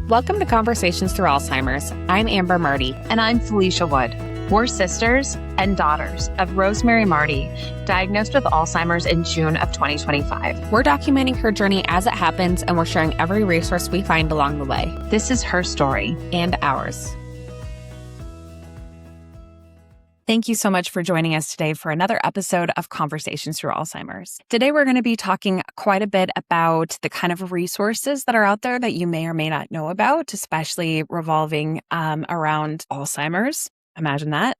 Welcome to Conversations Through Alzheimer's. I'm Amber Marty. And I'm Felicia Wood. We're sisters and daughters of Rosemary Marty, diagnosed with Alzheimer's in June of 2025. We're documenting her journey as it happens, and we're sharing every resource we find along the way. This is her story. And ours. Thank you so much for joining us today for another episode of Conversations Through Alzheimer's. Today, we're going to be talking quite a bit about the kind of resources that are out there that you may or may not know about, especially revolving around Alzheimer's. Imagine that.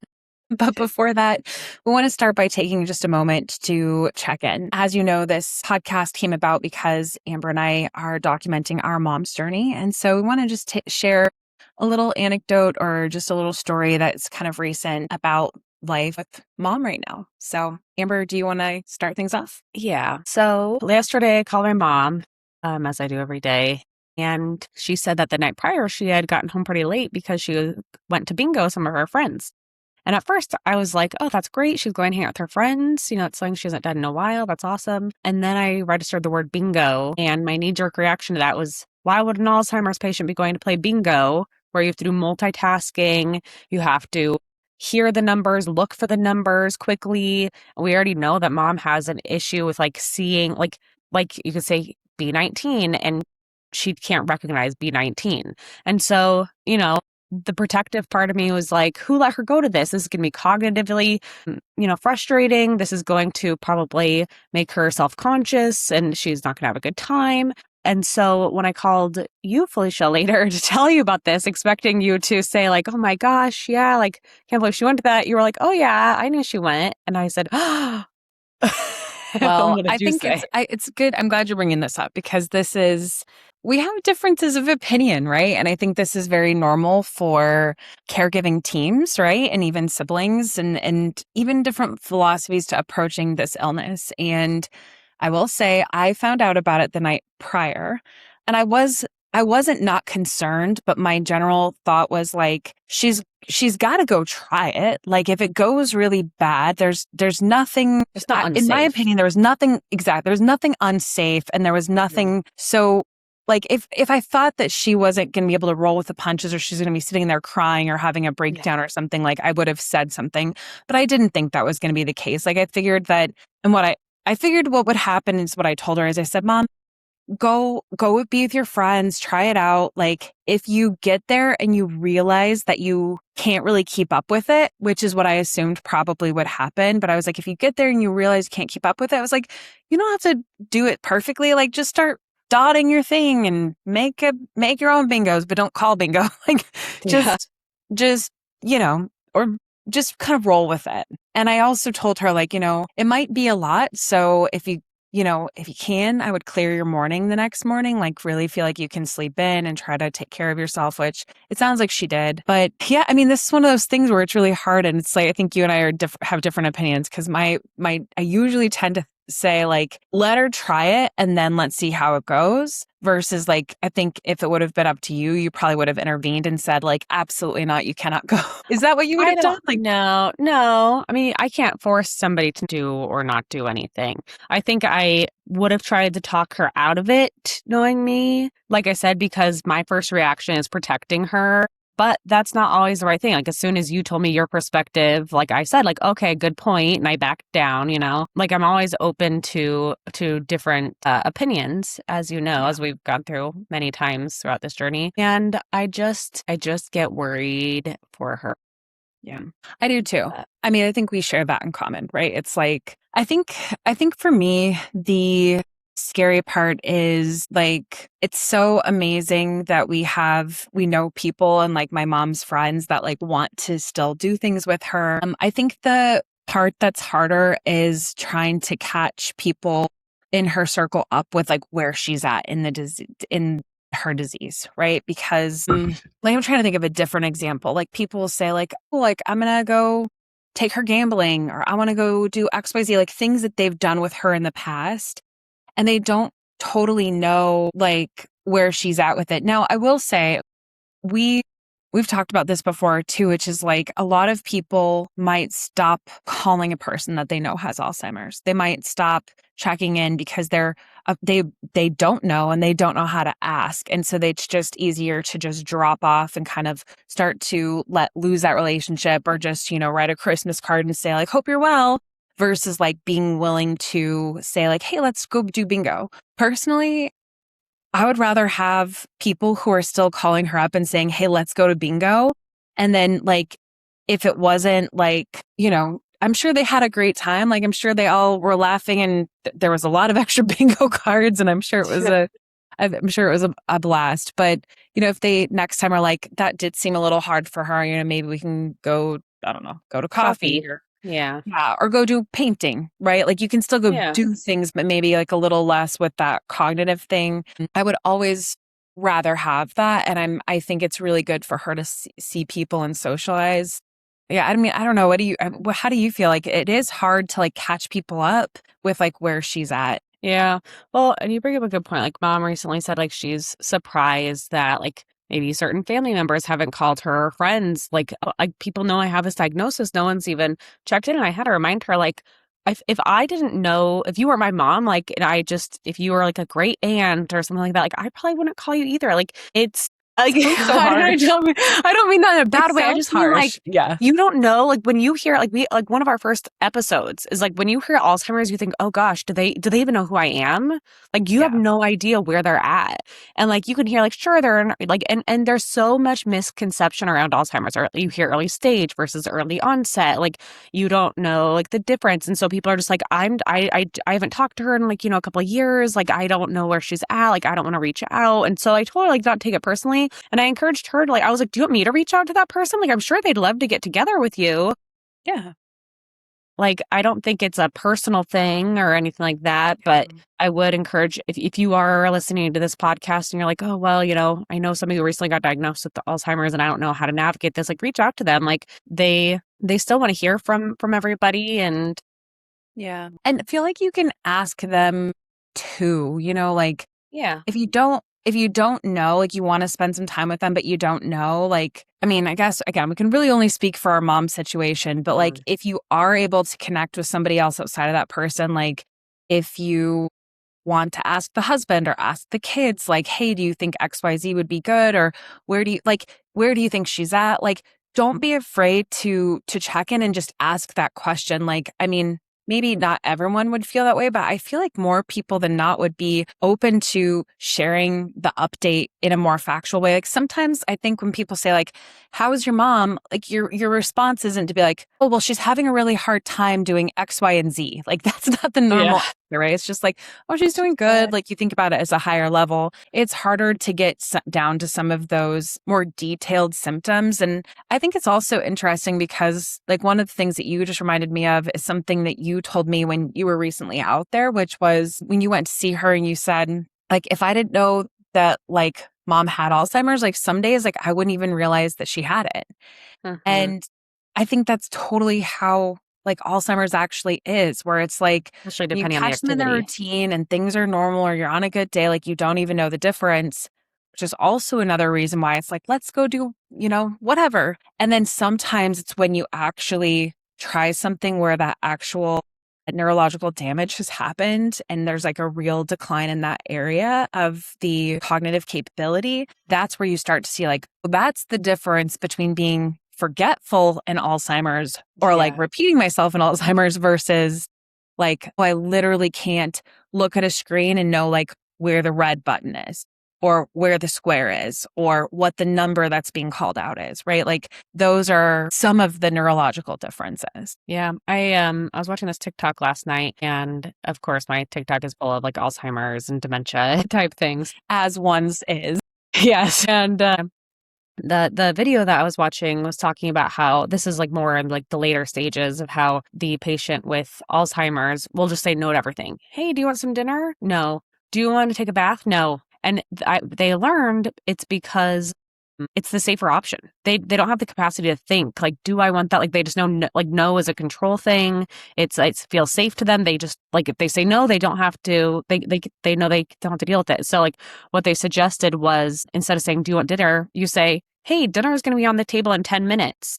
But before that, we want to start by taking just a moment to check in. As you know, this podcast came about because Amber and I are documenting our mom's journey. And so we want to just share a little anecdote or just a little story that's kind of recent about life with mom right now. So Amber, do you want to start things off? Yeah. So yesterday I called my mom, as I do every day. And she said that the night prior, she had gotten home pretty late because she went to bingo with some of her friends. And at first I was like, oh, that's great. She's going to hang out with her friends. You know, it's something she hasn't done in a while. That's awesome. And then I registered the word bingo. And my knee-jerk reaction to that was, why would an Alzheimer's patient be going to play bingo, where you have to do multitasking? You have to hear the numbers, look for the numbers quickly. We already know that mom has an issue with seeing, like you could say B19, and she can't recognize B19. And so, you know, the protective part of me was like, who let her go to this? This is going to be cognitively, frustrating. This is going to probably make her self-conscious and she's not going to have a good time. And so when I called you, Felicia, later to tell you about this, expecting you to say oh my gosh, yeah, can't believe she went to that. You were like, oh yeah, I knew she went. And I said, oh. Well, I think it's good. I'm glad you're bringing this up because we have differences of opinion, right? And I think this is very normal for caregiving teams, right? And even siblings and even different philosophies to approaching this illness. And I will say I found out about it the night prior, and I wasn't not concerned, but my general thought was she's got to go try it. If it goes really bad, there's nothing, it's not unsafe. In my opinion, there was nothing exact. There was nothing unsafe, and there was nothing. So if I thought that she wasn't going to be able to roll with the punches, or she's going to be sitting there crying or having a breakdown or something, I would have said something, but I didn't think that was going to be the case. I figured that, and I figured what would happen is what I told her is I said, Mom, go be with your friends, try it out. If you get there and you realize that you can't really keep up with it, which is what I assumed probably would happen. But I was like, if you get there and you realize you can't keep up with it, I was like, you don't have to do it perfectly. Just start dotting your thing and make your own bingos, but don't call bingo. Just, or just kind of roll with it. And I also told her, it might be a lot. So if you can, I would clear your morning the next morning, really feel like you can sleep in and try to take care of yourself, which it sounds like she did. But yeah, I mean, this is one of those things where it's really hard. And it's I think you and I have different opinions because I usually tend to say let her try it and then let's see how it goes versus I think if it would have been up to you, you probably would have intervened and said absolutely not, you cannot go. Is that what you would have done? No. I mean, I can't force somebody to do or not do anything. I think I would have tried to talk her out of it, knowing me, like I said, because my first reaction is protecting her. But that's not always the right thing. As soon as you told me your perspective, I said, okay, good point. And I backed down, I'm always open to different opinions, as you know, as we've gone through many times throughout this journey. And I just get worried for her. Yeah, I do too. I mean, I think we share that in common, right? It's I think for me, the scary part is it's so amazing that we know people and my mom's friends that want to still do things with her. I think the part that's harder is trying to catch people in her circle up with where she's at in her disease, right? Because I'm trying to think of a different example. People will say I'm gonna go take her gambling, or I want to go do XYZ, things that they've done with her in the past. And they don't totally know where she's at with it. Now, I will say we've talked about this before too, which is a lot of people might stop calling a person that they know has Alzheimer's. They might stop checking in because they're they don't know and they don't know how to ask. And so it's just easier to just drop off and kind of start to lose that relationship, or just, write a Christmas card and say like, hope you're well, versus like being willing to say like, hey, let's go do bingo. Personally, I would rather have people who are still calling her up and saying, hey, let's go to bingo. And then like, if it wasn't like, I'm sure they had a great time. Like, I'm sure they all were laughing, and there was a lot of extra bingo cards, and I'm sure it was a blast. But, if they next time are like, that did seem a little hard for her, maybe we can go, I don't know, go to coffee or Yeah, or go do painting, right? Like you can still go do things, but maybe like a little less with that cognitive thing. I would always rather have that. And I think it's really good for her to see people and socialize. Yeah. I mean, I don't know. How do you feel? Like it is hard to like catch people up with like where she's at. Yeah. Well, and you bring up a good point. Like mom recently said, like she's surprised that like maybe certain family members haven't called her, or friends. Like people know I have this diagnosis. No one's even checked in. And I had to remind her, like, if I didn't know, if you were my mom, like, and if you were like a great aunt or something like that, like I probably wouldn't call you either. Like it's like, so I don't mean that in a bad way. I just mean like, yeah, you don't know, like when you hear, like one of our first episodes is like, when you hear Alzheimer's, you think, oh gosh, do they even know who I am? Like you have no idea where they're at. And like, you can hear like, sure, they're like, and there's so much misconception around Alzheimer's, or you hear early stage versus early onset. Like you don't know like the difference. And so people are just like, I haven't talked to her in like, a couple of years. Like, I don't know where she's at. Like, I don't want to reach out. And so I told her like, not take it personally. And I encouraged her to like, I was like, do you want me to reach out to that person? Like, I'm sure they'd love to get together with you. Yeah. Like, I don't think it's a personal thing or anything like that, but I would encourage, if you are listening to this podcast and you're like, oh, well, I know somebody who recently got diagnosed with Alzheimer's and I don't know how to navigate this, like reach out to them. Like they still want to hear from everybody. And yeah. And I feel like you can ask them too, like, yeah, if you don't know, like you want to spend some time with them, but you don't know, like, I mean, I guess, again, we can really only speak for our mom's situation, but like, if you are able to connect with somebody else outside of that person, like if you want to ask the husband or ask the kids, like, hey, do you think XYZ would be good? Or where do you think she's at? Like, don't be afraid to check in and just ask that question. Like, I mean, maybe not everyone would feel that way, but I feel like more people than not would be open to sharing the update in a more factual way. Like sometimes I think when people say like, how is your mom? Like your response isn't to be like, oh, well, she's having a really hard time doing X, Y, and Z. Like that's not the normal answer, right? It's just like, oh, she's doing good. Like you think about it as a higher level. It's harder to get down to some of those more detailed symptoms. And I think it's also interesting because like one of the things that you just reminded me of is something that you told me when you were recently out there, which was when you went to see her and you said, like, if I didn't know that like mom had Alzheimer's, like some days, like I wouldn't even realize that she had it. And I think that's totally how like Alzheimer's actually is, where it's like, especially you depending on the catch them in activity. their routine and things are normal, or you're on a good day, like you don't even know the difference, which is also another reason why it's like, let's go do, whatever. And then sometimes it's when you actually try something where that actual neurological damage has happened and there's like a real decline in that area of the cognitive capability, that's where you start to see like, well, that's the difference between being forgetful in Alzheimer's or like repeating myself in Alzheimer's versus like, oh, I literally can't look at a screen and know like where the red button is or where the square is or what the number that's being called out is, right? Like those are some of the neurological differences. Yeah. I was watching this TikTok last night, and of course my TikTok is full of like Alzheimer's and dementia type things. As one's is. Yes. And the video that I was watching was talking about how this is like more in like the later stages of how the patient with Alzheimer's will just say no to everything. Hey, do you want some dinner? No. Do you want to take a bath? No. And they learned it's because it's the safer option. They don't have the capacity to think like, do I want that? Like they just know like no is a control thing. It feels safe to them. They just like if they say no, they don't have to. They know they don't have to deal with it. So like what they suggested was instead of saying do you want dinner, you say, hey, dinner is going to be on the table in 10 minutes.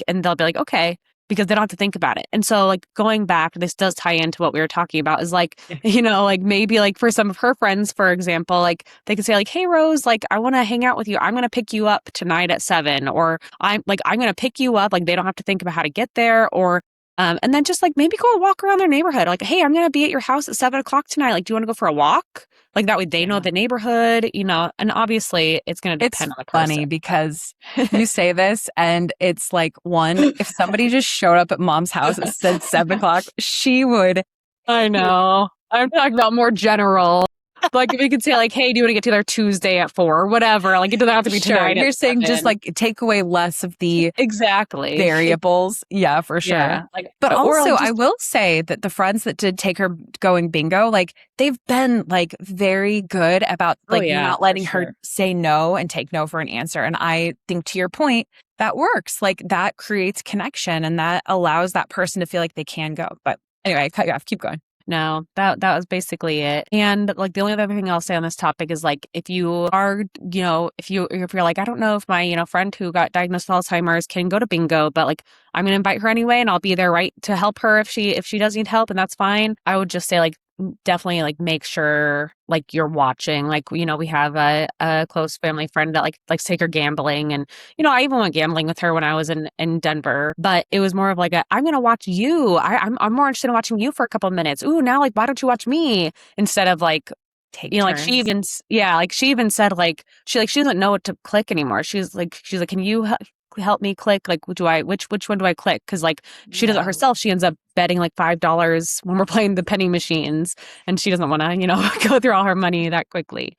And they'll be like, okay. because they don't have to think about it. And so like going back, this does tie into what we were talking about is like, like maybe like for some of her friends, for example, like they could say like, hey, Rose, like I want to hang out with you. I'm going to pick you up tonight at 7, or I'm going to pick you up. Like they don't have to think about how to get there, or and then just like maybe go walk around their neighborhood. Like, hey, I'm going to be at your house at 7:00 tonight. Like, do you want to go for a walk? Like that way they know the neighborhood, and obviously it's going to depend on the person. It's funny because you say this and it's like, one, if somebody just showed up at mom's house and said 7:00, she would. I know. I'm talking about more general. Like if you could say like, hey, do you want to get together Tuesday at 4 or whatever? Like it doesn't have to be tonight. You're saying 7. just like take away less of the variables. Yeah, for sure. Yeah. But also I will say that the friends that did take her going bingo, like they've been like very good about like not letting her say no and take no for an answer. And I think to your point, that works. Like that creates connection and that allows that person to feel like they can go. But anyway, I cut you off. Keep going. No, that was basically it. And like the only other thing I'll say on this topic is like if you are, if you're like, I don't know if my, friend who got diagnosed with Alzheimer's can go to bingo, but like I'm gonna invite her anyway and I'll be there right to help her if she does need help, and that's fine. I would just say like definitely like make sure like you're watching. Like, we have a close family friend that like likes to take her gambling, and I even went gambling with her when I was in Denver, but it was more of like I'm gonna watch you. I'm more interested in watching you for a couple of minutes. Ooh, now like why don't you watch me, instead of like take turns. Like she even said like she doesn't know what to click anymore. She's like can you help me click, like which one do I click, because like she does it herself. She ends up betting like $5 when we're playing the penny machines, and she doesn't want to go through all her money that quickly.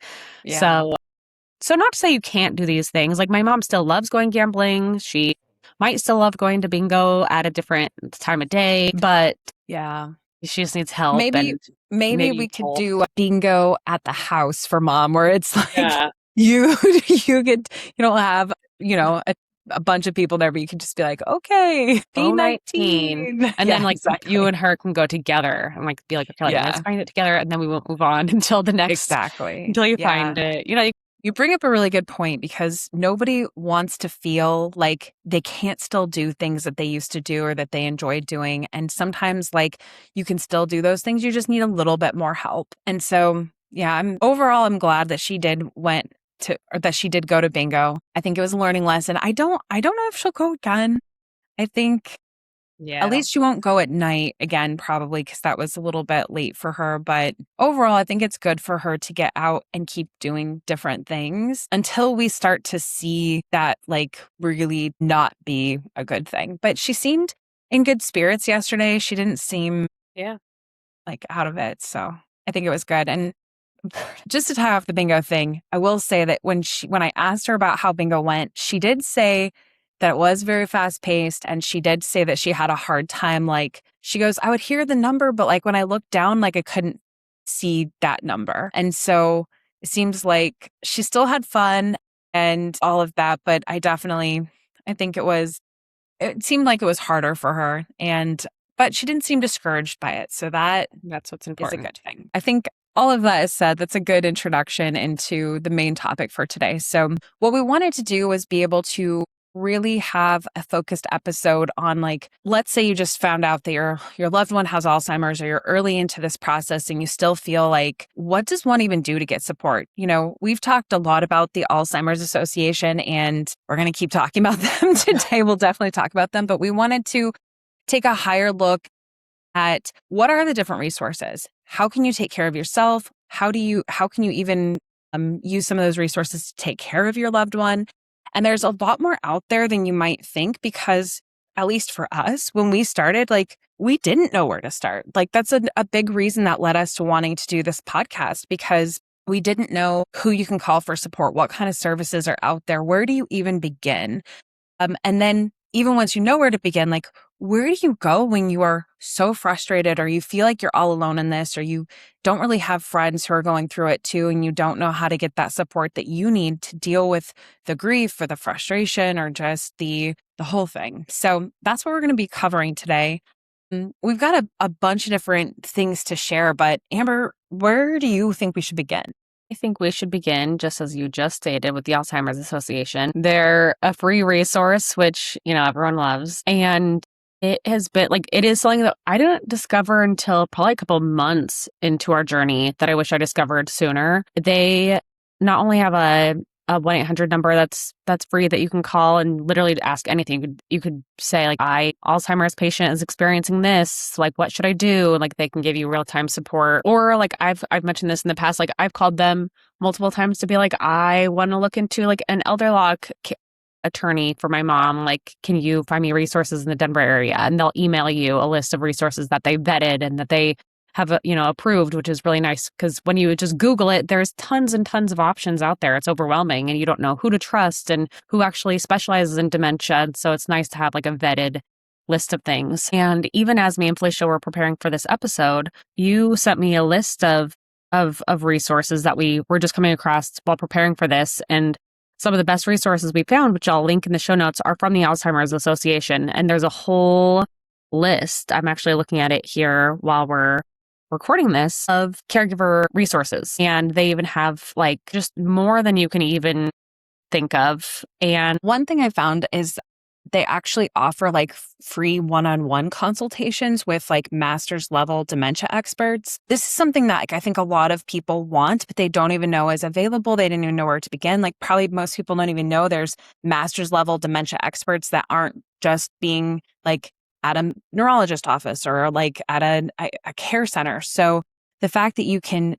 So not to say you can't do these things. Like my mom still loves going gambling. She might still love going to bingo at a different time of day, but she just needs help. Maybe we could do a bingo at the house for mom, where it's like you don't have a bunch of people there, but you can just be like, okay, B19. And then like you and her can go together and like be like, okay, let's find it together, and then we won't move on until the next until you find it. You bring up a really good point, because nobody wants to feel like they can't still do things that they used to do or that they enjoyed doing. And sometimes like you can still do those things. You just need a little bit more help. And so, I'm glad that she did go to bingo. I think it was a learning lesson. I don't know if she'll go again. I think at least she won't go at night again, probably, because that was a little bit late for her. But overall, I think it's good for her to get out and keep doing different things until we start to see that like really not be a good thing. But she seemed in good spirits yesterday. She didn't seem like out of it. So I think it was good. And just to tie off the bingo thing, I will say that when I asked her about how bingo went, she did say that it was very fast paced, and she did say that she had a hard time. Like she goes, I would hear the number, but like when I looked down, like I couldn't see that number. And so it seems like she still had fun and all of that, but I think it seemed like it was harder for her, but she didn't seem discouraged by it. So that's what's important. Is a good thing. I think all of that is said. That's a good introduction into the main topic for today. So what we wanted to do was be able to really have a focused episode on, like, let's say you just found out that your loved one has Alzheimer's, or you're early into this process and you still feel like, what does one even do to get support? We've talked a lot about the Alzheimer's Association, and we're going to keep talking about them today. We'll definitely talk about them, but we wanted to take a higher look at what are the different resources. How can you take care of yourself? How can you even use some of those resources to take care of your loved one? And there's a lot more out there than you might think, because at least for us, when we started, like, we didn't know where to start. Like, that's a big reason that led us to wanting to do this podcast, because we didn't know who you can call for support, what kind of services are out there, where do you even begin? And then even once you know where to begin, like, where do you go when you are so frustrated, or you feel like you're all alone in this, or you don't really have friends who are going through it too, and you don't know how to get that support that you need to deal with the grief or the frustration or just the whole thing. So that's what we're going to be covering today. We've got a bunch of different things to share, but Amber, where do you think we should begin? I think we should begin, just as you just stated, with the Alzheimer's Association. They're a free resource, which, everyone loves. And It has been like, it is something that I didn't discover until probably a couple months into our journey that I wish I discovered sooner. They not only have a 1-800 number that's free that you can call and literally ask anything. You could say like, Alzheimer's patient is experiencing this, like, what should I do? And like, they can give you real-time support. Or like, I've mentioned this in the past, like I've called them multiple times to be like, I want to look into like an elder law attorney for my mom. Like, can you find me resources in the Denver area? And they'll email you a list of resources that they vetted and that they have, approved, which is really nice, because when you just Google it, there's tons and tons of options out there. It's overwhelming and you don't know who to trust and who actually specializes in dementia. And so it's nice to have like a vetted list of things. And even as me and Felicia were preparing for this episode, you sent me a list of resources that we were just coming across while preparing for this. And some of the best resources we found, which I'll link in the show notes, are from the Alzheimer's Association. And there's a whole list. I'm actually looking at it here while we're recording this, of caregiver resources. And they even have like just more than you can even think of. And one thing I found is they actually offer like free one-on-one consultations with like master's level dementia experts. This is something that like I think a lot of people want, but they don't even know is available. They didn't even know where to begin. Like probably most people don't even know there's master's level dementia experts that aren't just being like at a neurologist office or like at a care center. So the fact that you can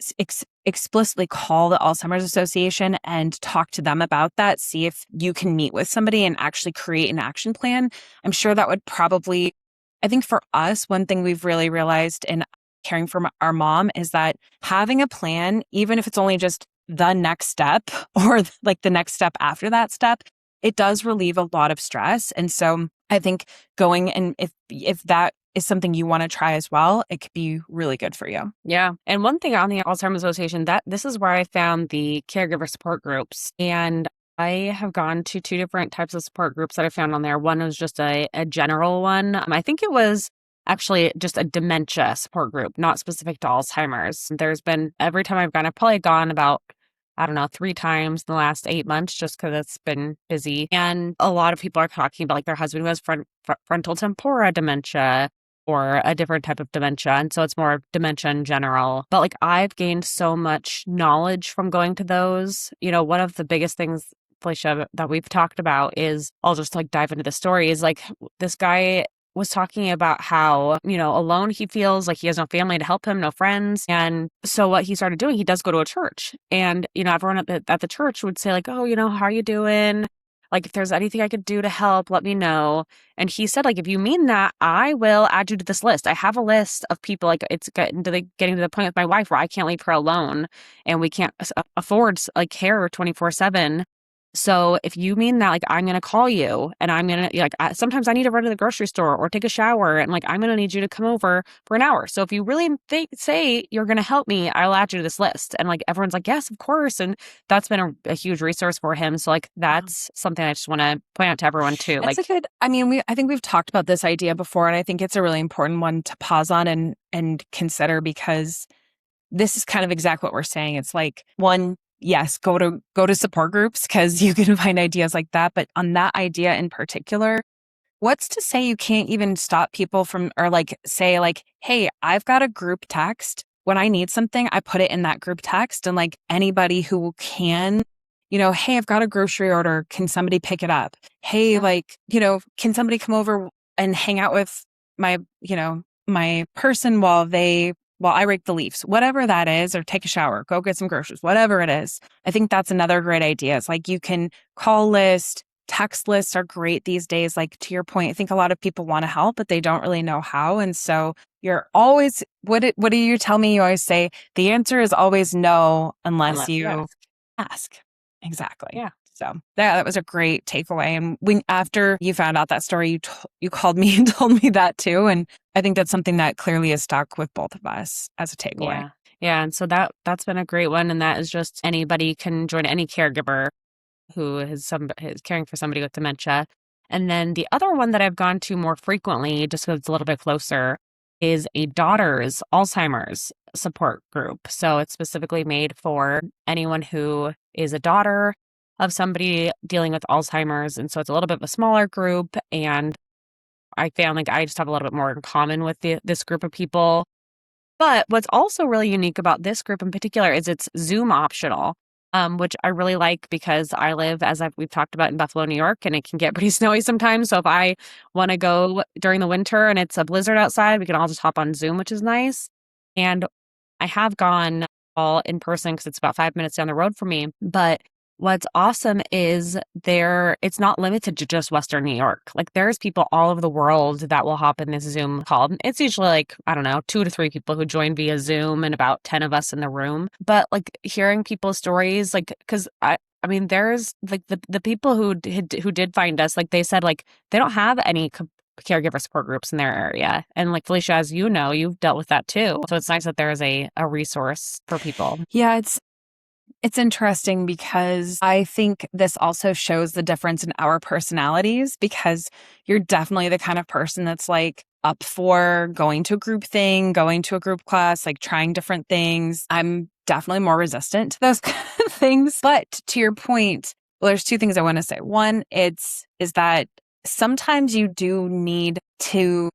explicitly call the Alzheimer's Association and talk to them about that, see if you can meet with somebody and actually create an action plan, I'm sure that would probably, I think for us, one thing we've really realized in caring for our mom is that having a plan, even if it's only just the next step or like the next step after that step, it does relieve a lot of stress. And so I think going, and if that is something you want to try as well, it could be really good for you. Yeah. And one thing on the Alzheimer's Association, that this is where I found the caregiver support groups. And I have gone to 2 different types of support groups that I found on there. One was just a general one. I think it was actually just a dementia support group, not specific to Alzheimer's. There's been, every time I've gone, I've probably gone about, I don't know, 3 times in the last 8 months, just because it's been busy. And a lot of people are talking about like their husband who has frontal tempora dementia or a different type of dementia. And so it's more dementia in general. But like I've gained so much knowledge from going to those. One of the biggest things, Felicia, that we've talked about is, I'll just like dive into the story, is like this guy was talking about how, alone he feels, like he has no family to help him, no friends. And so what he started doing, he does go to a church. And, everyone at the church would say like, oh, how are you doing? Like, if there's anything I could do to help, let me know. And he said, like, if you mean that, I will add you to this list. I have a list of people, like, it's getting to the point with my wife where I can't leave her alone and we can't afford like care 24/7. So if you mean that, like, I'm going to call you and I'm going to, like, sometimes I need to run to the grocery store or take a shower and, like, I'm going to need you to come over for an hour. So if you really say you're going to help me, I'll add you to this list. And, like, everyone's like, yes, of course. And that's been a huge resource for him. So, like, that's something I just want to point out to everyone, too. It's like, I think we've talked about this idea before, and I think it's a really important one to pause on and consider, because this is kind of exactly what we're saying. It's like, one, yes, go to support groups because you can find ideas like that. But on that idea in particular, what's to say you can't even stop people from, or like say like, hey, I've got a group text. When I need something, I put it in that group text, and like anybody who can, hey, I've got a grocery order. Can somebody pick it up? Hey, like, can somebody come over and hang out with my person while I rake the leaves, whatever that is, or take a shower, go get some groceries, whatever it is. I think that's another great idea. It's like you can call list, text lists are great these days. Like to your point, I think a lot of people want to help, but they don't really know how. And so you're always, what do you tell me? You always say the answer is always no, unless you ask. Exactly. Yeah. So that was a great takeaway. And after you found out that story, you called me and told me that too. And I think that's something that clearly is stuck with both of us as a takeaway. Yeah. And so that's been a great one. And that is just anybody can join, any caregiver who is caring for somebody with dementia. And then the other one that I've gone to more frequently, just because it's a little bit closer, is a daughters-Alzheimer's support group. So it's specifically made for anyone who is a daughter of somebody dealing with Alzheimer's. And so it's a little bit of a smaller group. And I found like I just have a little bit more in common with this group of people. But what's also really unique about this group in particular is it's Zoom optional, which I really like because I live, as we've talked about, in Buffalo, New York, and it can get pretty snowy sometimes. So if I want to go during the winter and it's a blizzard outside, we can all just hop on Zoom, which is nice. And I have gone all in person because it's about 5 minutes down the road from me. But what's awesome is it's not limited to just Western New York. Like there's people all over the world that will hop in this Zoom call. It's usually like, I don't know, 2 to 3 people who join via Zoom and about 10 of us in the room. But like hearing people's stories, like, cause I mean, there's like the people who did find us, like they said, like they don't have any caregiver support groups in their area. And like Felicia, as you know, you've dealt with that too. So it's nice that there is a resource for people. Yeah, it's interesting because I think this also shows the difference in our personalities, because you're definitely the kind of person that's like up for going to a group thing, going to a group class, like trying different things. I'm definitely more resistant to those kind of things. But to your point, well, there's 2 things I want to say. One, is that sometimes you do need to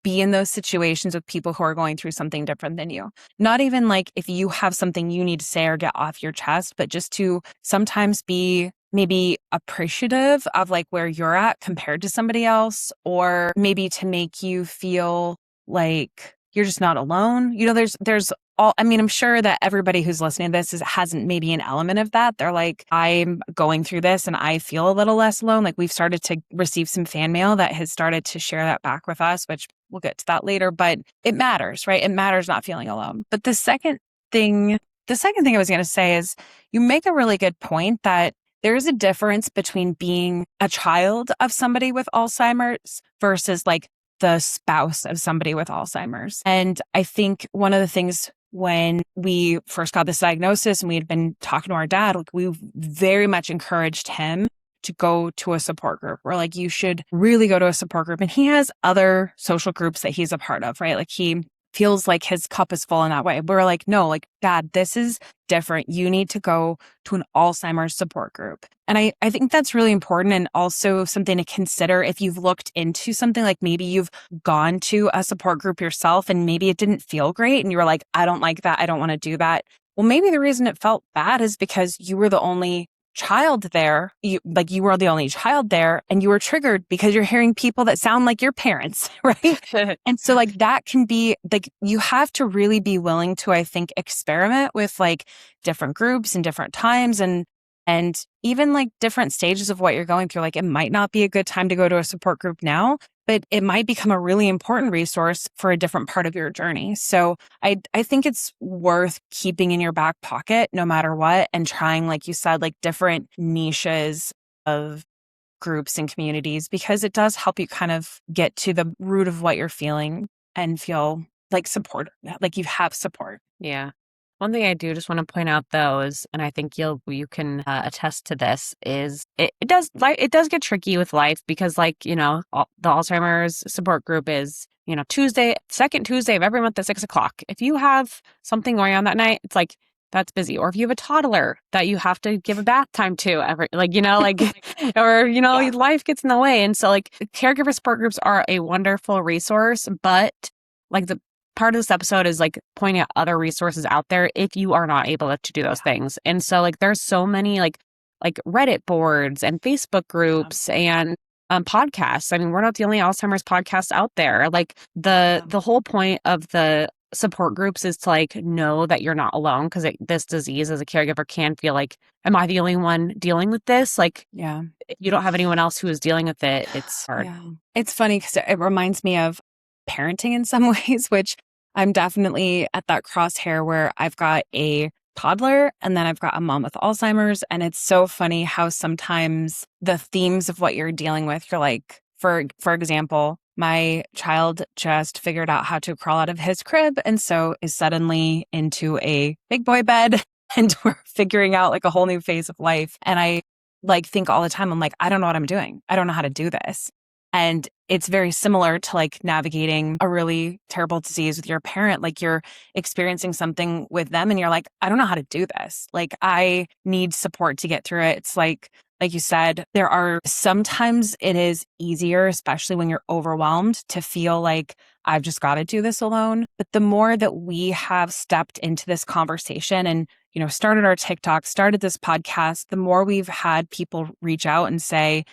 be in those situations with people who are going through something different than you. Not even like if you have something you need to say or get off your chest, but just to sometimes be maybe appreciative of like where you're at compared to somebody else, or maybe to make you feel like you're just not alone. You know, there's all, I mean, I'm sure that everybody who's listening to this hasn't maybe an element of that. They're like, I'm going through this and I feel a little less alone. Like we've started to receive some fan mail that has started to share that back with us, which we'll get to that later, but it matters, right? It matters not feeling alone. But the second thing I was going to say is you make a really good point that there is a difference between being a child of somebody with Alzheimer's versus like the spouse of somebody with Alzheimer's. And I think one of the things when we first got this diagnosis and we had been talking to our dad, like we very much encouraged him to go to a support group. We're like, you should really go to a support group. And he has other social groups that he's a part of, right? Like he feels like his cup is full in that way. We're like, no, like, Dad, this is different. You need to go to an Alzheimer's support group. And I think that's really important, and also something to consider if you've looked into something, like maybe you've gone to a support group yourself and maybe it didn't feel great and you were like, I don't like that. I don't want to do that. Well, maybe the reason it felt bad is because you were the only child there. You were the only child there and you were triggered because you're hearing people that sound like your parents, right? And so like that can be like, you have to really be willing to, I think, experiment with like different groups and different times and even like different stages of what you're going through. Like it might not be a good time to go to a support group now, but it might become a really important resource for a different part of your journey. So I think it's worth keeping in your back pocket no matter what, and trying, like you said, like different niches of groups and communities, because it does help you kind of get to the root of what you're feeling and feel like support, like you have support. Yeah. One thing I do just want to point out though is, and I think you can attest to this, is it does get tricky with life because, like, you know, the Alzheimer's support group is, you know, second Tuesday of every month at 6:00. If you have something going on that night, it's like, that's busy. Or if you have a toddler that you have to give a bath time to every, like, you know, like, or, you know, life gets in the way. And so like caregiver support groups are a wonderful resource, but like the part of this episode is like pointing out other resources out there if you are not able to do those things. And so like there's so many like Reddit boards and Facebook groups and podcasts. I mean, we're not the only Alzheimer's podcast out there. Like the whole point of the support groups is to like know that you're not alone, because this disease as a caregiver can feel like, am I the only one dealing with this? Like, if you don't have anyone else who is dealing with it, it's hard. Yeah. It's funny because it reminds me of parenting in some ways, which I'm definitely at that crosshair where I've got a toddler and then I've got a mom with Alzheimer's. And it's so funny how sometimes the themes of what you're dealing with, you're like, for example, my child just figured out how to crawl out of his crib and so is suddenly into a big boy bed and we're figuring out like a whole new phase of life. And I like think all the time, I'm like, I don't know what I'm doing. I don't know how to do this. And it's very similar to like navigating a really terrible disease with your parent. Like you're experiencing something with them and you're like, I don't know how to do this. Like I need support to get through it. It's like like you said, sometimes it is easier, especially when you're overwhelmed, to feel like I've just got to do this alone. But the more that we have stepped into this conversation and, started our TikTok, started this podcast, the more we've had people reach out and say,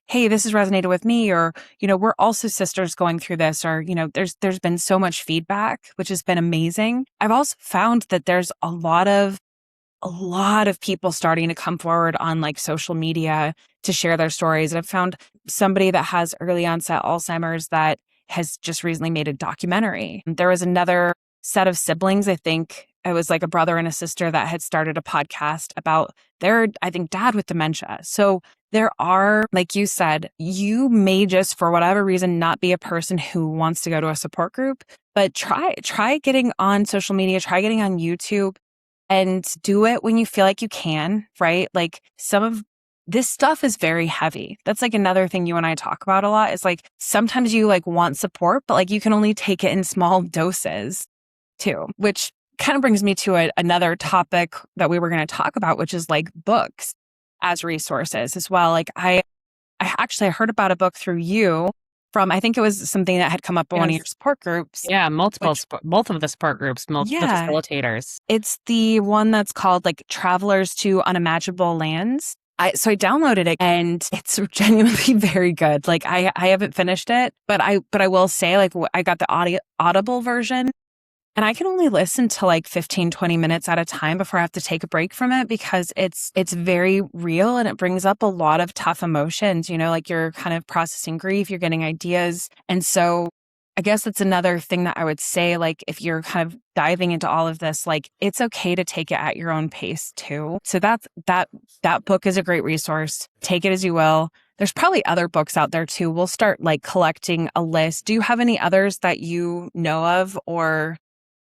hey, this has resonated with me, or, we're also sisters going through this, or, there's been so much feedback, which has been amazing. I've also found that there's a lot of people starting to come forward on like social media to share their stories. And I've found somebody that has early onset Alzheimer's that has just recently made a documentary. There was another set of siblings, I think it was like a brother and a sister, that had started a podcast about their, I think, dad with dementia. So there are, like you said, you may just, for whatever reason, not be a person who wants to go to a support group, but try getting on social media, try getting on YouTube, and do it when you feel like you can, right? Like some of this stuff is very heavy. That's like another thing you and I talk about a lot, is like sometimes you like want support, but like you can only take it in small doses too, which kind of brings me to another topic that we were going to talk about, which is like books as resources as well. Like I heard about a book through you from, I think it was something that had come up in one of your support groups. Yeah, both of the support groups, the facilitators. It's the one that's called like Travelers to Unimaginable Lands. So I downloaded it and it's genuinely very good. Like I haven't finished it, but I will say, like, I got the Audible version, and I can only listen to like 15, 20 minutes at a time before I have to take a break from it, because it's very real and it brings up a lot of tough emotions, like you're kind of processing grief, you're getting ideas. And so I guess that's another thing that I would say, like, if you're kind of diving into all of this, like, it's okay to take it at your own pace too. So that book is a great resource. Take it as you will. There's probably other books out there too. We'll start like collecting a list. Do you have any others that you know of, or?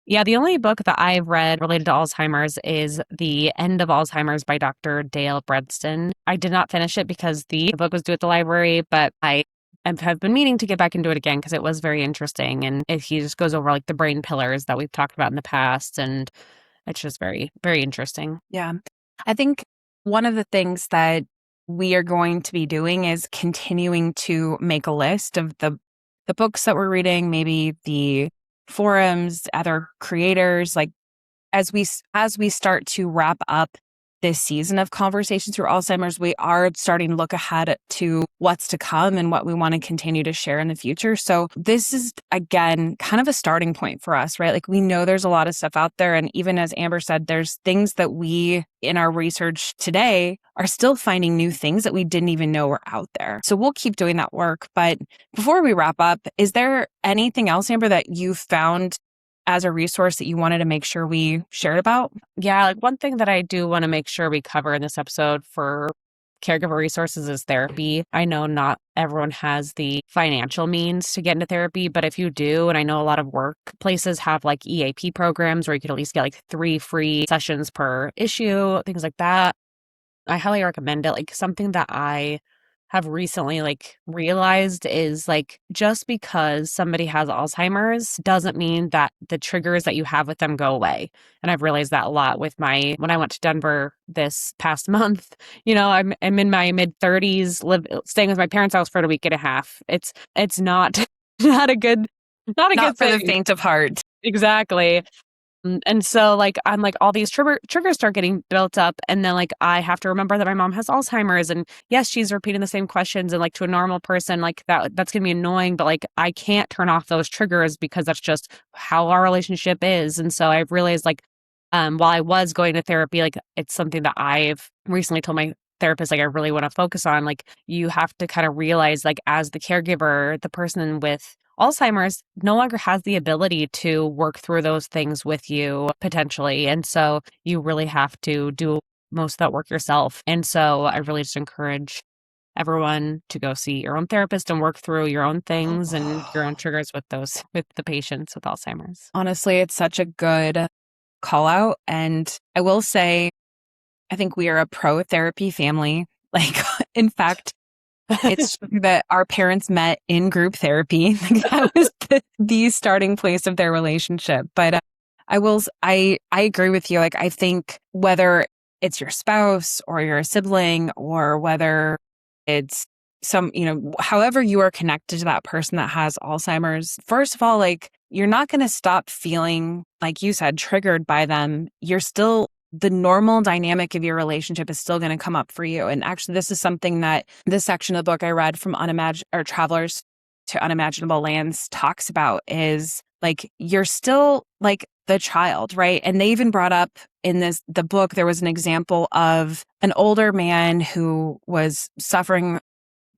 Yeah, the only book that I've read related to Alzheimer's is The End of Alzheimer's by Dr. Dale Bredston. I did not finish it because the book was due at the library, but I have been meaning to get back into it again because it was very interesting. And he just goes over like the brain pillars that we've talked about in the past. And it's just very, very interesting. Yeah. I think one of the things that we are going to be doing is continuing to make a list of the books that we're reading, maybe the forums, other creators, like as we start to wrap up this season of Conversations Through Alzheimer's, we are starting to look ahead to what's to come and what we want to continue to share in the future. So this is, again, kind of a starting point for us, right? Like we know there's a lot of stuff out there. And even as Amber said, there's things that we, in our research today, are still finding new things that we didn't even know were out there. So we'll keep doing that work. But before we wrap up, is there anything else, Amber, that you found as a resource that you wanted to make sure we shared about? Yeah, like one thing that I do want to make sure we cover in this episode for caregiver resources is therapy. I know not everyone has the financial means to get into therapy, but if you do, and I know a lot of workplaces have like EAP programs where you could at least get like 3 free sessions per issue, things like that. I highly recommend it. Like something that I have recently like realized is like just because somebody has Alzheimer's doesn't mean that the triggers that you have with them go away. And I've realized that a lot with when I went to Denver this past month. I'm in my mid-30s, staying with my parents' house for a week and a half. It's not not a good Not for thing. the faint of heart. Exactly. And so like I'm like all these triggers start getting built up, and then like I have to remember that my mom has Alzheimer's, and yes, she's repeating the same questions, and like to a normal person like that's gonna be annoying, but like I can't turn off those triggers because that's just how our relationship is. And so I've realized like while I was going to therapy, like it's something that I've recently told my therapist like I really want to focus on. Like you have to kind of realize like as the caregiver, the person with Alzheimer's no longer has the ability to work through those things with you potentially. And so you really have to do most of that work yourself. And so I really just encourage everyone to go see your own therapist and work through your own things and your own triggers with the patients with Alzheimer's. Honestly, it's such a good call out. And I will say, I think we are a pro therapy family. Like, in fact, it's true that our parents met in group therapy. That was the starting place of their relationship. But I agree with you. Like, I think whether it's your spouse or your sibling, or whether it's some, however you are connected to that person that has Alzheimer's, first of all, like, you're not going to stop feeling, like you said, triggered by them. The normal dynamic of your relationship is still going to come up for you. And actually, this is something that this section of the book I read from Travelers to Unimaginable Lands talks about, is like, you're still like the child, right? And they even brought up in the book, there was an example of an older man who was suffering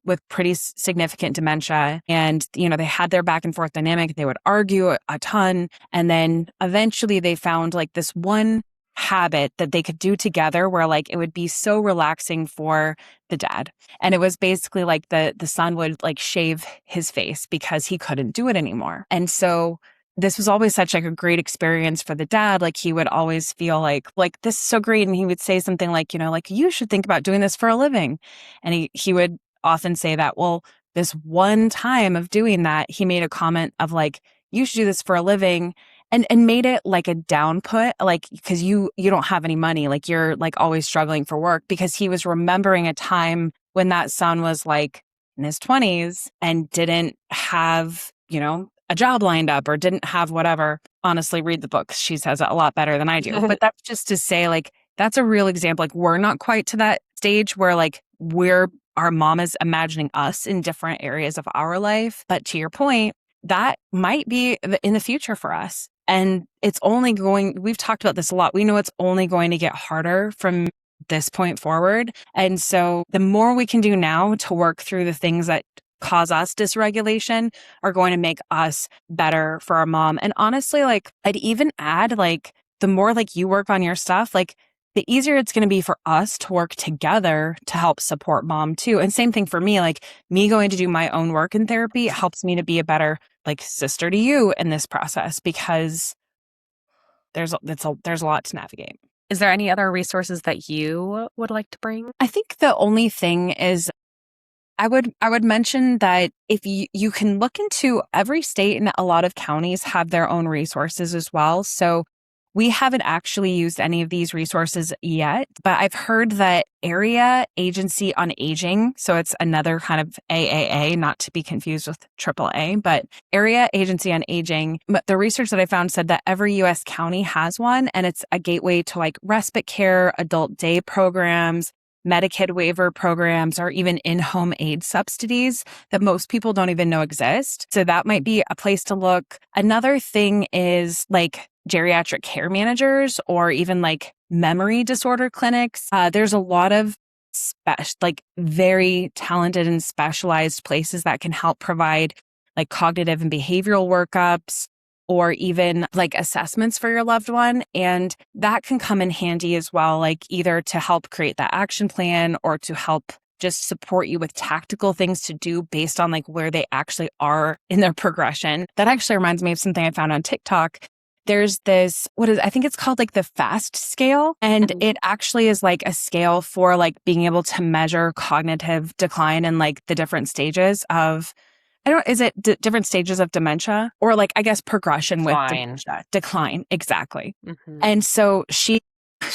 with pretty significant dementia. And, they had their back and forth dynamic. They would argue a ton. And then eventually they found like this one habit that they could do together where like it would be so relaxing for the dad. And it was basically like the son would like shave his face because he couldn't do it anymore. And so this was always such like a great experience for the dad. Like he would always feel like this is so great. And he would say something like, like, you should think about doing this for a living. And he would often say that, well, this one time of doing that, he made a comment of like, you should do this for a living, and made it like a down put, like, because you don't have any money, like you're like always struggling for work, because he was remembering a time when that son was like in his 20s and didn't have, a job lined up or didn't have whatever. Honestly, read the book. She says it a lot better than I do. But that's just to say, like, that's a real example. Like, we're not quite to that stage where like our mom is imagining us in different areas of our life. But to your point, that might be in the future for us. And we've talked about this a lot. We know it's only going to get harder from this point forward. And so the more we can do now to work through the things that cause us dysregulation are going to make us better for our mom. And honestly, like, I'd even add, like, the more like you work on your stuff, like, the easier it's going to be for us to work together to help support mom too. And same thing for me, like me going to do my own work in therapy helps me to be a better like sister to you in this process, because there's a lot to navigate. Is there any other resources that you would like to bring? I think the only thing is I would mention that if you can look into every state, and a lot of counties have their own resources as well. So we haven't actually used any of these resources yet, but I've heard that Area Agency on Aging, so it's another kind of AAA, not to be confused with AAA, but Area Agency on Aging. But the research that I found said that every U.S. county has one, and it's a gateway to like respite care, adult day programs, Medicaid waiver programs, or even in-home aid subsidies that most people don't even know exist. So that might be a place to look. Another thing is like geriatric care managers, or even like memory disorder clinics. There's a lot of very talented and specialized places that can help provide like cognitive and behavioral workups, or even like assessments for your loved one. And that can come in handy as well, like either to help create that action plan or to help just support you with tactical things to do based on like where they actually are in their progression. That actually reminds me of something I found on TikTok. There's this, I think it's called like the FAST scale. And it actually is like a scale for like being able to measure cognitive decline and like the different stages of, is it different stages of dementia, or like, I guess, progression with dementia? Decline, exactly. Mm-hmm. And so she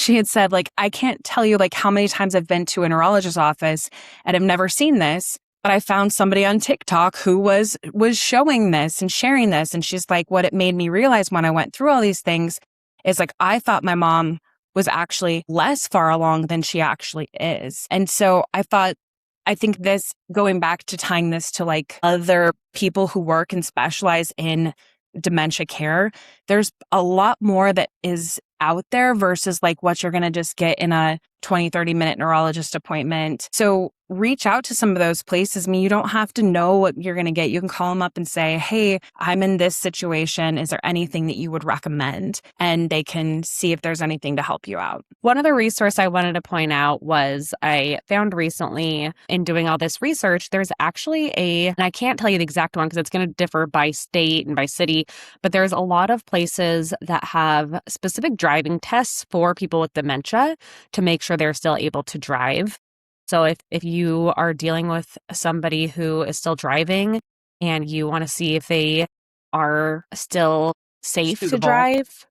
had said, like, I can't tell you like how many times I've been to a neurologist's office and have never seen this, but I found somebody on TikTok who was showing this and sharing this. And she's like, what it made me realize when I went through all these things is like, I thought my mom was actually less far along than she actually is. And so I think this, going back to tying this to like other people who work and specialize in dementia care, there's a lot more that is out there versus like what you're going to just get in a 20-30 minute neurologist appointment. So reach out to some of those places. I mean, you don't have to know what you're going to get. You can call them up and say, hey, I'm in this situation. Is there anything that you would recommend? And they can see if there's anything to help you out. One other resource I wanted to point out was I found recently in doing all this research, there's actually and I can't tell you the exact one because it's going to differ by state and by city, but there's a lot of places that have specific driving tests for people with dementia to make sure they're still able to drive. So if you are dealing with somebody who is still driving and you want to see if they are still safe to drive,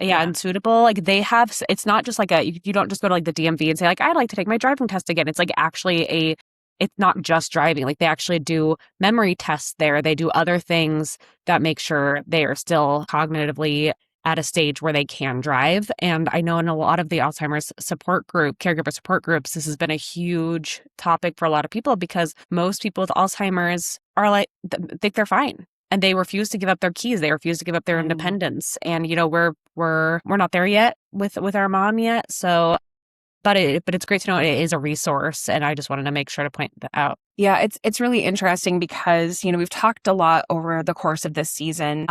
and suitable. Like they have, it's not just like you don't just go to like the DMV and say like, I'd like to take my driving test again. It's like actually it's not just driving. Like they actually do memory tests there. They do other things that make sure they are still cognitively at a stage where they can drive. And I know in a lot of the Alzheimer's caregiver support groups, this has been a huge topic for a lot of people because most people with Alzheimer's are like, think they're fine. And they refuse to give up their keys. They refuse to give up their independence. And, we're not there yet with our mom yet. So, but it's great to know it is a resource. And I just wanted to make sure to point that out. Yeah, it's really interesting because, we've talked a lot over the course of this season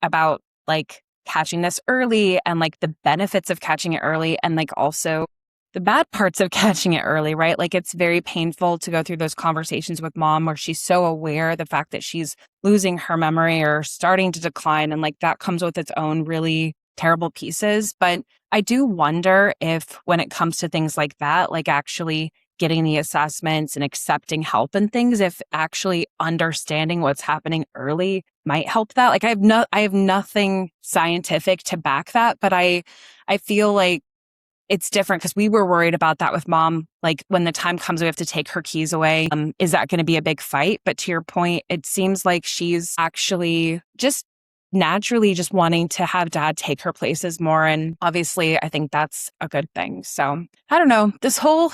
about like catching this early and like the benefits of catching it early and like also the bad parts of catching it early, right? Like it's very painful to go through those conversations with mom where she's so aware of the fact that she's losing her memory or starting to decline. And like that comes with its own really terrible pieces. But I do wonder if when it comes to things like that, like actually getting the assessments and accepting help and things, if actually understanding what's happening early might help that. Like I have nothing scientific to back that, but I feel like it's different because we were worried about that with mom. Like when the time comes, we have to take her keys away. Is that going to be a big fight? But to your point, it seems like she's actually just naturally just wanting to have dad take her places more. And obviously, I think that's a good thing. So I don't know. This whole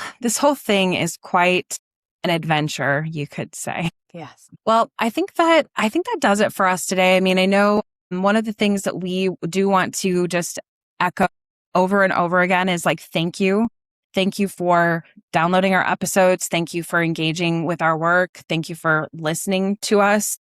thing is quite an adventure, you could say. Yes. Well, I think that does it for us today. I mean, I know one of the things that we do want to just echo over and over again is like, thank you. Thank you for downloading our episodes. Thank you for engaging with our work. Thank you for listening to us.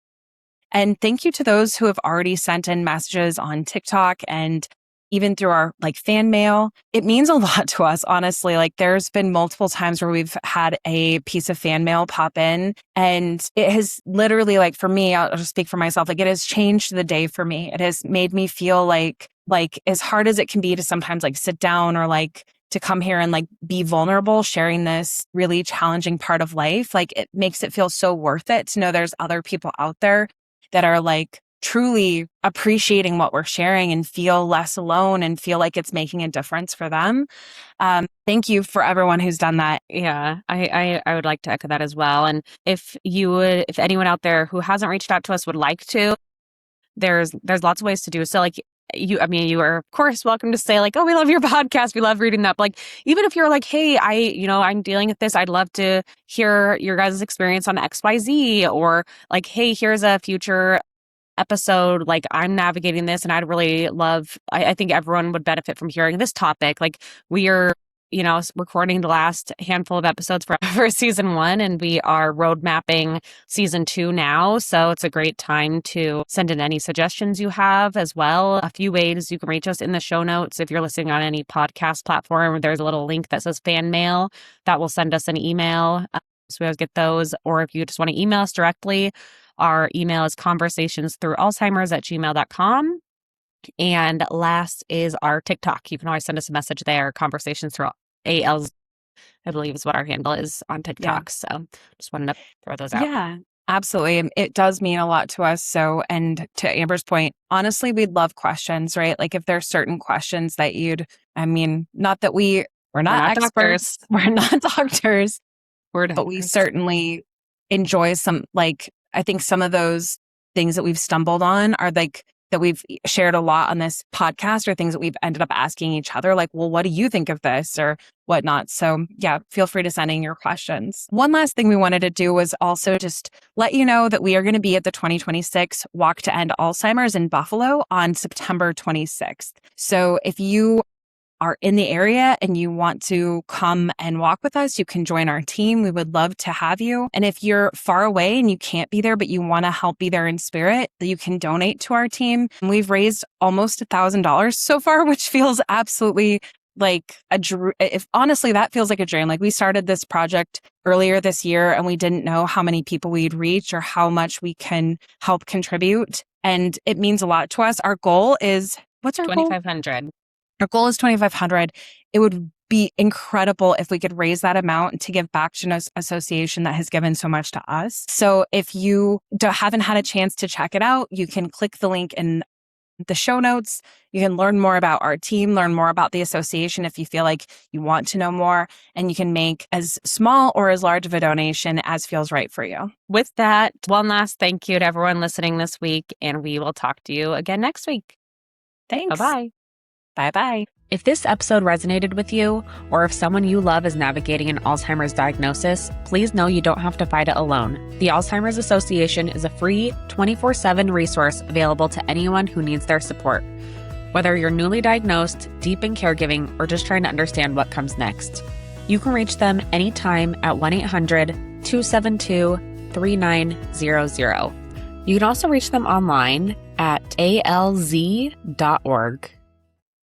And thank you to those who have already sent in messages on TikTok and even through our like fan mail. It means a lot to us, honestly. Like there's been multiple times where we've had a piece of fan mail pop in and it has literally, like for me, I'll just speak for myself, like it has changed the day for me. It has made me feel like as hard as it can be to sometimes like sit down or like to come here and like be vulnerable, sharing this really challenging part of life, like it makes it feel so worth it to know there's other people out there that are like truly appreciating what we're sharing and feel less alone and feel like it's making a difference for them. Thank you for everyone who's done that. Yeah, I would like to echo that as well. And if anyone out there who hasn't reached out to us would like to, there's lots of ways to do so. Like you are of course welcome to say like, oh, we love your podcast. We love reading that. But like, even if you're like, hey, I'm dealing with this. I'd love to hear your guys' experience on XYZ, or like, hey, here's a future episode. Like I'm navigating this and I'd really love, I think everyone would benefit from hearing this topic. Like we are, recording the last handful of episodes for season 1, and we are road mapping season 2 now. So it's a great time to send in any suggestions you have as well. A few ways you can reach us in the show notes. If you're listening on any podcast platform, there's a little link that says fan mail that will send us an email. So we always get those. Or if you just want to email us directly, our email is conversationsthroughsalzheimers@gmail.com. And last is our TikTok. You can always send us a message there. Conversations through ALs, I believe is what our handle is on TikTok. Yeah. So just wanted to throw those out. Yeah, absolutely. It does mean a lot to us. So, and to Amber's point, honestly, we'd love questions, right? Like if there's certain questions that not that we're not experts. We're not doctors. But we certainly enjoy some, like, I think some of those things that we've stumbled on are like, that we've shared a lot on this podcast, or things that we've ended up asking each other, like, well, what do you think of this or whatnot? So yeah, feel free to send in your questions. One last thing we wanted to do was also just let you know that we are going to be at the 2026 Walk to End Alzheimer's in Buffalo on September 26th. So if you are in the area and you want to come and walk with us, you can join our team. We would love to have you. And if you're far away and you can't be there, but you want to help be there in spirit, you can donate to our team. We've raised almost $1,000 so far, which feels absolutely like honestly, that feels like a dream. Like we started this project earlier this year and we didn't know how many people we'd reach or how much we can help contribute. And it means a lot to us. Our goal is, what's our goal? 2,500. Our goal is 2,500. It would be incredible if we could raise that amount to give back to an association that has given so much to us. So if you haven't had a chance to check it out, you can click the link in the show notes. You can learn more about our team, learn more about the association if you feel like you want to know more, and you can make as small or as large of a donation as feels right for you. With that, one last thank you to everyone listening this week, and we will talk to you again next week. Thanks. Bye-bye. Bye-bye. If this episode resonated with you, or if someone you love is navigating an Alzheimer's diagnosis, please know you don't have to fight it alone. The Alzheimer's Association is a free 24/7 resource available to anyone who needs their support. Whether you're newly diagnosed, deep in caregiving, or just trying to understand what comes next, you can reach them anytime at 1-800-272-3900. You can also reach them online at alz.org.